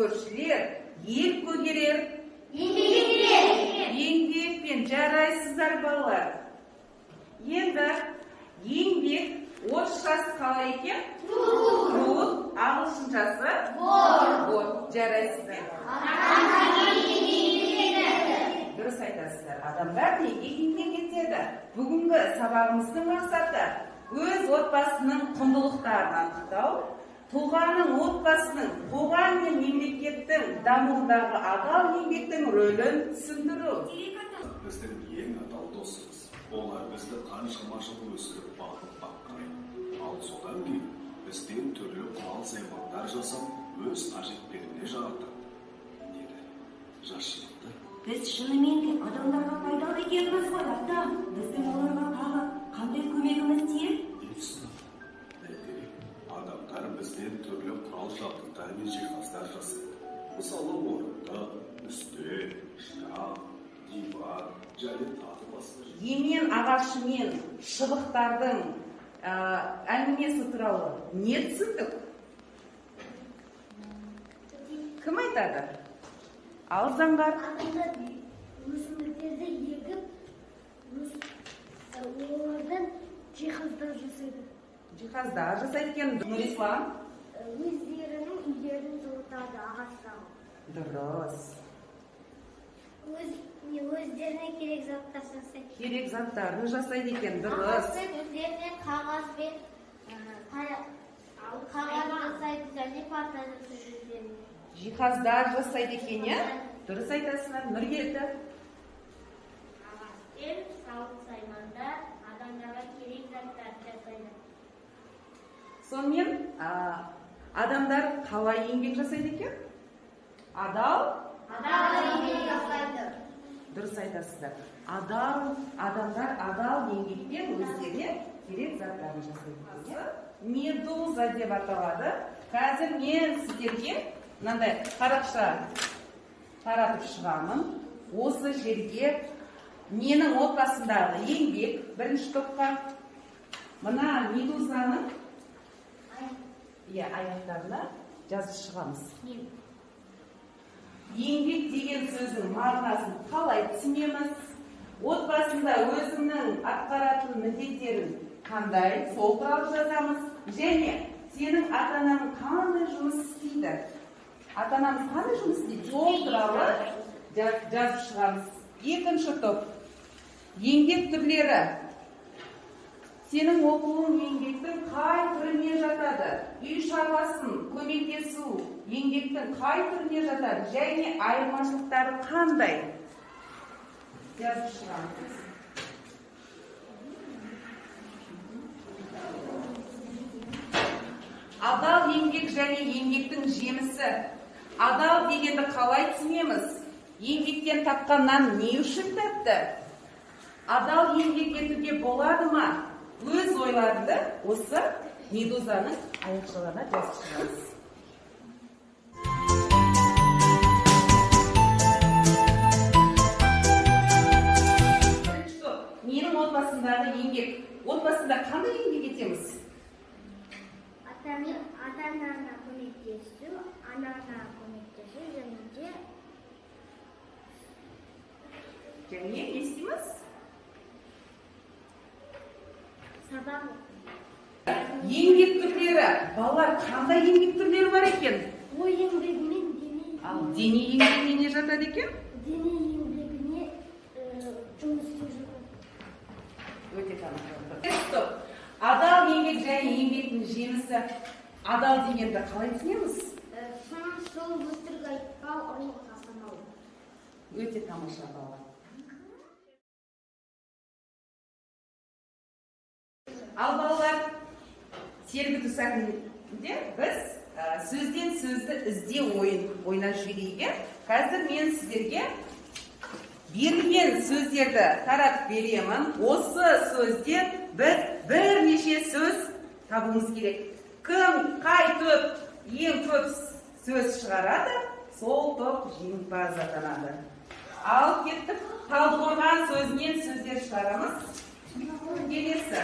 көршілер, ел көгерер. Еңбекпен жарайсыздар балалар. Енді еңбек орысшасы қалай екен? Труд, ағылшыншасы? Вот, жарайсыздар. Дұрыс айтасыздар. Адамдар неге еңбек етеді? Бүгінгі сабағымыздың мақсаты өз отбасының құндылықтарын анықтау, тұлғаның отбасының, қоғам мен мемлекеттің дамуындағы адал еңбектің рөлін түсіндіру. Біздің ең адал досымыз. Олар бізді қаншама жыл өсіріп бағып баққан. Ал содан кейін бізден түрлі құрал-саймандар жасап, өз қажеттеріне жаратады. Деді жасшылықты. Біз шынымен де адамдарға пайдалы екенбіз ғой, ата. Біздің оларға тағы қандай көмегіміз тиер? Адамдар бізден түрлі құрал-жабдықтар мен жиһаздар жасайды. Мысалы, орындық, үстел, шкаф, диван және тағы басқа. Емен ағашымен шыбықтардың әңгімесі туралы не түсіндік? Кім айтады? Ал заңғар. Адамдар өсімдіктерді егіп, олардан жиһаздар жасайды. Жиһаздар жасайды екен. Нұрислам? Өздерінің үйлерін жылытады ағаштан. Дұрыс. Өздеріне керек заттар жасайды. Керек заттарды жасайды екен. Дұрыс. Өздеріне қағаз бен жасайды және парта жасайды. Жиһаздар жасайды екен, е? Дұрыс айтасыңдар. Нұргелді? Ағаштан сауыт-саймандар адамдарға керек заттар жасайды. Сонымен адамдар қалай еңбек жасайды екен? Адал еңбек жасайды. Дұрыс айтасыздар. Адамдар адал еңбекпен өздеріне керек заттарын жасайды. Медуза деп аталады. Қазір мен сіздерге мынандай парақша таратып шығамын. Осы жерге менің отбасымдағы еңбек бірінші топқа мына медузаның аяқтарына жазып шығамыз. Еңбек деген сөздің мағынасын қалай түсінеміз? Отбасында өзіңнің атқаратын міндеттерін қандай? Сол туралы жазамыз. Және сенің ата-анаң қандай жұмыс істейді? Ата-анамыз қандай жұмыс істейді? Сол туралы жазып шығамыз. Екінші топ. Еңбек түрлері. Сенің оқуың еңбектің қай түріне жатады? Үй шаруасын, көмектесу еңбектің қай түріне жатады? Және айырмашылықтары қандай? Жазып шығамыз. Адал еңбек және еңбектің жемісі. Адал дегенді қалай түсінеміз? Еңбектен тапқаннан не үшін тапты? Адал еңбек етуге болады ма? Өз ойларында осы медузаның аяқшаларына жазып шығамыз. Менің отбасындағы еңбек. Отбасында қандай еңбек етеміз? Ата-анаңа көмектесу, анаңа көмектесу және не істейміз? сабақ. Еңбек түрлері. Балалар, қандай еңбек түрлері бар екен? Ой еңбегімен дене. Ал дене еңбегіне не жатады екен? Дене еңбегіне жұмыс істеу. Өте тамаша. Стоп. Адал еңбек және еңбектің жемісі. Адал дегенді қалай түсінеміз? Сол өтірік айтпау, ұрлық жасамау. Өте тамаша балалар. Ал балалар, сергіту сәтінде біз сөзден сөзді іздеу ойнап жіберейік. Қазір мен сіздерге берілген сөздерді таратып беремін. Осы сөзден біз бірнеше сөз табуымыз керек. Кім қай топ ең көп сөз шығарады, сол топ жеңімпаз атанады. Ал кеттік, Талдықорған сөзінен сөздер шығарамыз. Келесі.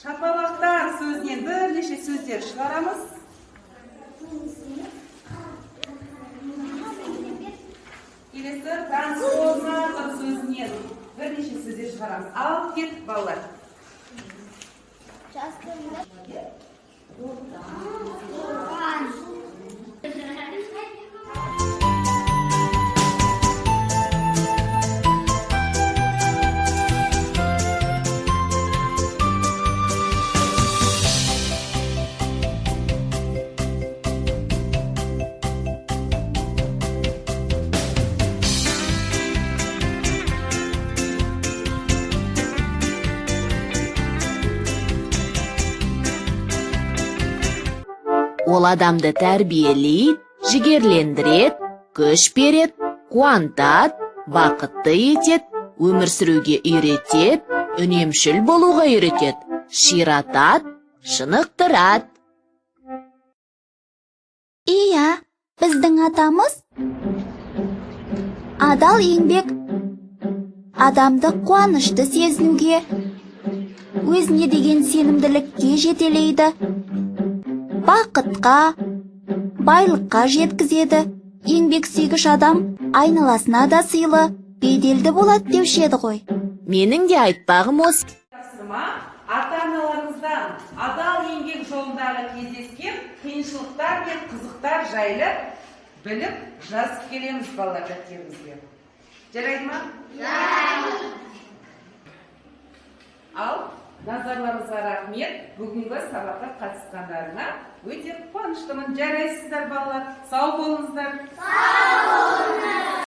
Шапалақтар сөзінен бірнеше сөздер шығарамыз. келесі трансформатор сөзінен бірнеше сөздер шығарамыз. Ал кет балалар. Ол адамды тәрбиелейді, жігерлендіреді, күш береді, қуантады, бақытты етеді, өмір сүруге үйретеді, үнемшіл болуға үйретеді, ширатады, шынықтырады. Иә, біздің атамыз адал еңбек адамды қуанышты сезінуге, өзіне деген сенімділікке жетелейді, бақытқа, байлыққа жеткізеді. Еңбексүйгіш адам айналасына да сыйлы, беделді болады деуші еді ғой. Менің де айтпағым осы. Тапсырма ата-аналарыңыздан адал еңбек жолындағы кездескен қиыншылықтар мен қызықтар жайлы біліп жазып келеміз балалар дәптерімізге. Жарайды ма? Жарайды. Ал назарларыңызға рахмет. Бүгінгі сабаққа қатысқандарына өте қуаныштымын. Жарайсыздар балалар. Сау болыңыздар.